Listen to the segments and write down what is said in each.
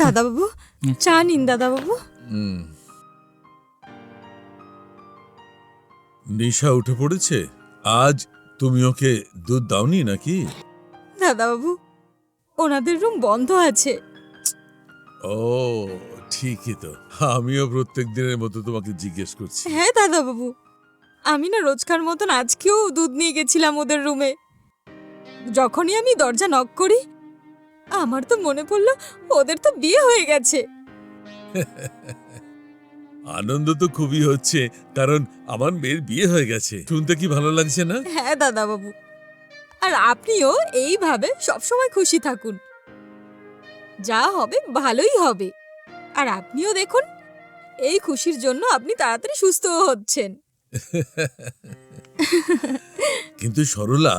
দাদাবাবু, চা নিন দাদাবাবু। নিশা উঠে পড়েছে? আজ তুমি ওকে দুধ দাওনি নাকি? দাদাবাবু, ওনাদের রুম বন্ধ আছে। ও ঠিকই তো, আমিও প্রত্যেক দিনের মতো তোমাকে জিজ্ঞেস করছি। হ্যাঁ দাদাবাবু, আমি না রোজকার মতন আজকেও দুধ নিয়ে গেছিলাম ওদের রুমে। যখনই আমি দরজা নক করি, আমার তো মনে পড়লো ওদের তো বিয়ে হয়ে গেছে। আনন্দ তো খুবই হচ্ছে, কারণ আমার মেয়ের বিয়ে হয়ে গেছে। শুনতে কি ভালো লাগছে না? হ্যাঁ দাদাবাবু, আর আপনিও এইভাবে সবসময় খুশি থাকুন। যা হবে ভালোই হবে। আর আপনিও দেখুন, এই খুশির জন্য আপনি তাড়াতাড়ি সুস্থও হচ্ছেন। কিন্তু সরলা,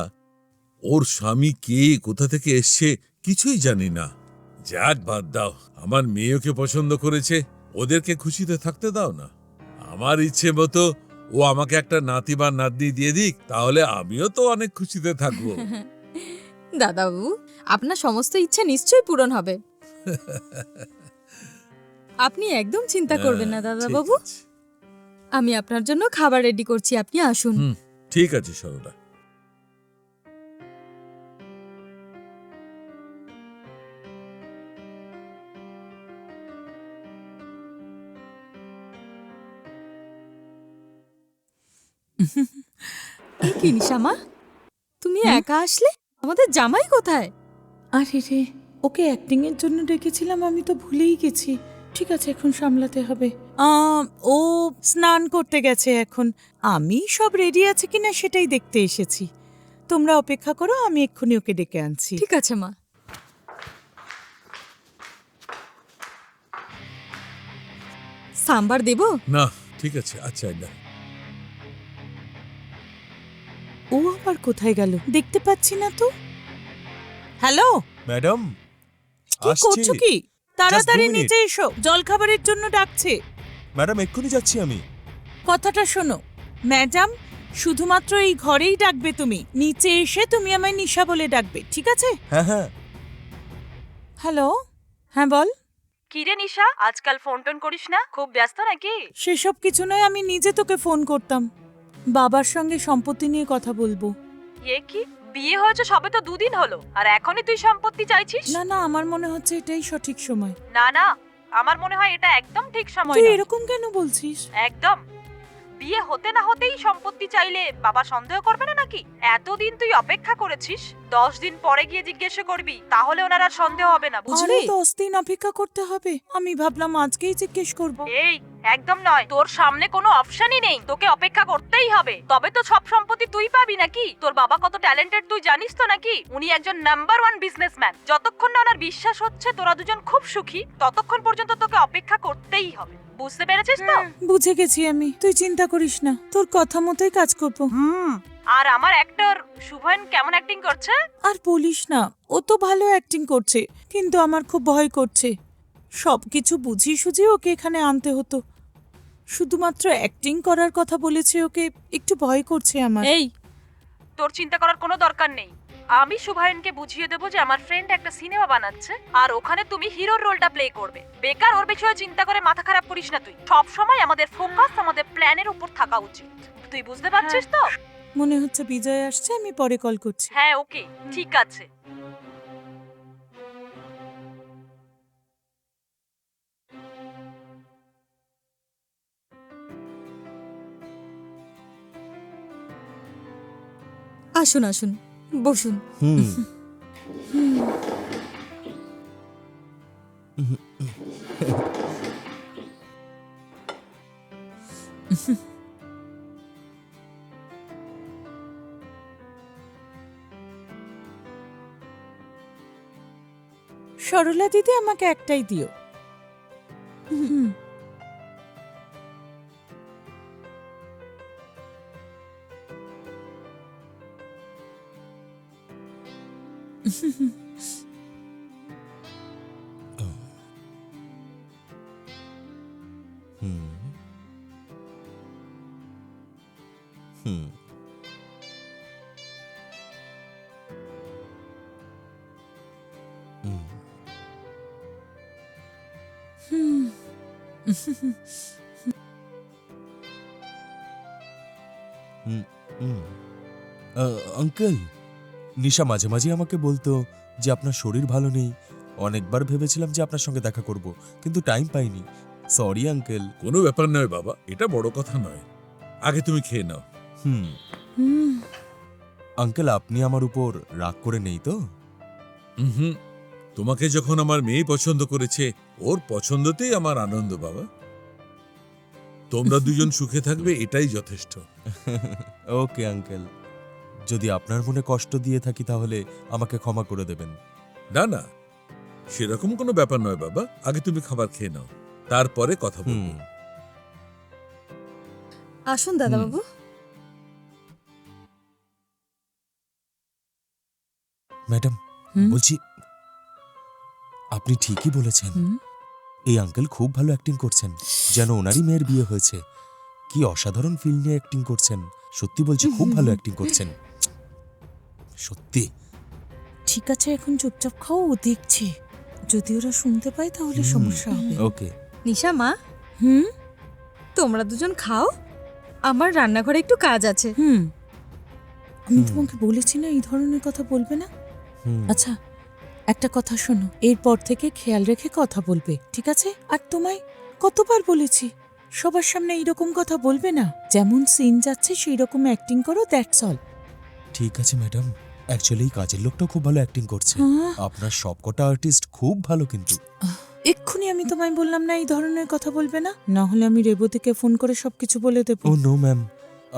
ওর স্বামী কে, কোথা থেকে এসছে কিছুই জানি না। যাক, বাদ দাও, আমার মেয়ে ওকে পছন্দ করেছে, ওদেরকে খুশিতে থাকতে দাও না। আমার ইচ্ছে মতো ও আমাকে একটা নাতি বা নাতনি দিয়ে দিক, তাহলে আমিও তো অনেক খুশিতে থাকবো। দাদাবাবু, আপনার সমস্ত ইচ্ছা নিশ্চয়ই পূরণ হবে। আপনি একদম চিন্তা করবেন না হ্যাঁ, দাদাবাবু। ঠিক আছে। আমি আপনার জন্য খাবার রেডি করছি, আপনি আসুন। ঠিক আছে সরলা। এই কি নিশামা, তুমি একা আসলে? আমাদের জামাই কোথায়? আরে রে, ওকে অ্যাক্টিং এর জন্য ডেকেছিলাম, আমি তো ভুলেই গেছি। ঠিক আছে, এখন সামলাতে হবে। ও স্নান করতে গেছে এখন। আমি সব রেডি আছে কিনা সেটাই দেখতে এসেছি। তোমরা অপেক্ষা করো, আমি এক্ষুনি ওকে ডেকে আনছি। ঠিক আছে মা। সাম্বার দেব? না, ঠিক আছে, আচ্ছা না। ও আবার কোথায় গেল দেখতে পাচ্ছি না তো। হ্যালো, ম্যাডাম, কি আসছি। করছো কি? তাড়াতাড়ি 2 মিনিট। নিচে এসো, জলখাবারের জন্য ডাকছে। ম্যাডাম, এক্ষুনি যাচ্ছি আমি। কথাটা শোনো ম্যাডাম, শুধুমাত্র এই ঘরেই ডাকবে তুমি। নিচে এসে তুমি আমায় নিশা বলে ডাকবে, ঠিক আছে? হ্যাঁ হ্যাঁ। হ্যালো, হ্যাঁ বল। কিরে নিশা, আজকাল ফোন টোন করিস না, খুব ব্যস্ত নাকি? সেসব কিছু নয়, আমি নিজে তোকে ফোন করতাম। বাবার সঙ্গে সম্পত্তি নিয়ে কথা বলবো। এ কি, বিয়ে হয়েছে সবে তো 2 দিন হলো, আর এখনই তুই সম্পত্তি চাইছিস? না না, আমার মনে হচ্ছে এটাই সঠিক সময়। না না, আমার মনে হয় এটা একদম ঠিক সময় তুই নয়। এরকম কেন বলছিস? একদম। বিয়ে হতে না হতেই সম্পত্তি চাইলে বাবা সন্দেহ করবে না নাকি? এতদিন তুই অপেক্ষা করেছিস, 10 দিন পরে গিয়ে জিজ্ঞেস করবি, তাহলে ওনার আর সন্দেহ হবে না, আরে বুঝলি? 10 দিন অপেক্ষা করতে হবে? আমি ভাবলাম আজকেই জিজ্ঞেস করব। এই, একদম নয়, তোর সামনে কোনো অপশনই নেই, তোকে অপেক্ষা করতেই হবে। তবে তো সব সম্পত্তি তুই পাবি নাকি? তোর বাবা কত ট্যালেন্টেড তুই জানিস তো নাকি? উনি একজন নাম্বার 1 বিজনেসম্যান। যতক্ষণ না ওনার বিশ্বাস হচ্ছে তোরা দুজন খুব সুখী, ততক্ষণ পর্যন্ত তোকে অপেক্ষা করতেই হবে। বুঝতে পেরেছিস তো? বুঝে গেছি আমি, তুই চিন্তা করিস না, তোর কথা মতোই কাজ করব। আর আমার অ্যাক্টর শুভন কেমন অ্যাক্টিং করছে? আর বলিস না, ও তো ভালো অ্যাক্টিং করছে, কিন্তু আমার খুব ভয় করছে। সবকিছু বুঝিয়ে সুঝিয়ে ওকে এখানে আনতে হতো, শুধুমাত্র অ্যাক্টিং করার কথা বলেছে ওকে, একটু ভয় করছে আমার। এই, তোর চিন্তা করার কোনো দরকার নেই। আমি শুভায়নকে বুঝিয়ে দেবো যে আমার ফ্রেন্ড একটা সিনেমা বানাচ্ছে, আর ওখানে তুমি হিরোর রোলটা প্লে করবে। বেকার ওর বিষয়ে চিন্তা করে মাথা খারাপ করিস না তুই। সব সময় আমাদের ফোকাস আমাদের প্ল্যানের উপর থাকা উচিত। তুই বুঝতে পারছিস তো? মনে হচ্ছে বিজয় আসছে, আমি পরে কল করছি। হ্যাঁ, ওকে, ঠিক আছে। আসুন আসুন, বসুন। সরলা দিদি, আমাকে একটাই দিও। আঙ্কেল, নিশা মাঝে মাঝে আমাকে বলতো যে আপনার শরীর ভালো নেই। অনেকবার ভেবেছিলাম যে আপনার সঙ্গে দেখা করব, কিন্তু টাইম পাইনি। Sorry uncle. কোনো ব্যাপার নয় বাবা, এটা বড় কথা নয়। আগে তুমি খেয়ে নাও। আঙ্কেল, আপনি আমার উপর রাগ করে নেই তো? হুম, তোমাকে যখন আমার মেয়ে পছন্দ করেছে, ওর পছন্দতেই আমার আনন্দ বাবা। তোমরা দুজন সুখে থাকবে, এটাই যথেষ্ট। ওকে আঙ্কেল, যদি আপনার মনে কষ্ট দিয়ে থাকি তাহলে আমাকে ক্ষমা করে দেবেন। না না, সেরকম কোনো ব্যাপার নয় বাবা। আগে তুমি খাবার খেয়ে নাও, তারপরে কথা বলবো। আসুন দাদাবাবু। ম্যাডাম, হুম? বলছি, আপনি ঠিকই বলেছেন। এই আঙ্কেল খুব ভালো অ্যাক্টিং করছেন, যেন ওনারই মেয়ের বিয়ে হয়েছে। কি অসাধারণ ফিল নিয়ে অ্যাক্টিং করছেন। সত্যি বলছি, খুব ভালো অ্যাক্টিং করছেন সত্যি। ঠিক আছে, এখন চুপচাপ খাও, ও দেখছে। যদি ওরা শুনতে পায় তাহলে সমস্যা হবে। ওকে। নিশা মা, হুম তোমরা দুজন খাও, আমার রান্নাঘরে একটু কাজ আছে। হুম আমি তোমাকে বলেছি না এই ধরনের কথা বলবে না। আচ্ছা, একটা কথা শোনো, এরপর থেকে খেয়াল রেখে কথা বলবে, ঠিক আছে? আর তোমায় কতবার বলেছি সবার সামনে এইরকম কথা বলবে না। যেমন সিন যাচ্ছে সেই রকম অ্যাক্টিং করো, দ্যাটস অল। ঠিক আছে ম্যাডাম। অ্যাকচুয়ালি এই কাজের লোকটাও খুব ভালো অ্যাক্টিং করছে। আপনার সবকটা আর্টিস্ট খুব ভালো কিন্তু। এক্ষুনি আমি তোমায় বললাম না এই ধরনের কথা বলবে না, না হলে আমি রেবতীকে ফোন করে সবকিছু বলে দেবো। ও নো ম্যাম,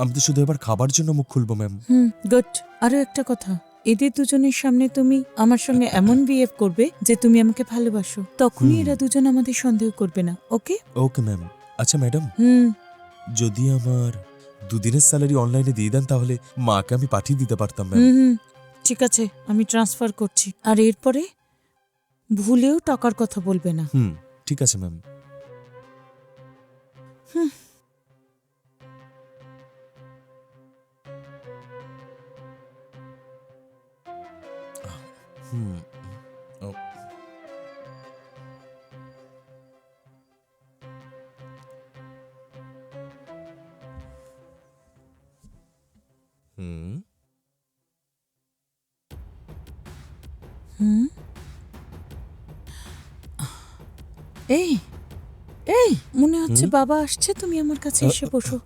আমি তো শুধু এবার খাবার জন্য মুখ খুলবো ম্যাম। গুড। আরো একটা কথা, এদের দুজনের সামনে তুমি আমার সঙ্গে এমন বিহেভ করবে যে তুমি আমাকে ভালোবাসো, তখনই এরা দুজন আমাদের সন্দেহ করবে না। ওকে? Okay ma'am. আচ্ছা ম্যাডাম, হুম যদি আমার দুদিনের স্যালারি অনলাইনে দিয়ে দেন তাহলে মাকে আমি পাঠিয়ে দিতে পারতাম ম্যাম। হুম ঠিক আছে, আমি ট্রান্সফার করছি। আর এরপরে ভুলেও টাকার কথা বলবে না। ঠিক আছে ম্যাম। হুম ও হুম হুম এই এই মনে হচ্ছে বাবা আসছে, তুমি আমার কাছে এসে বসো।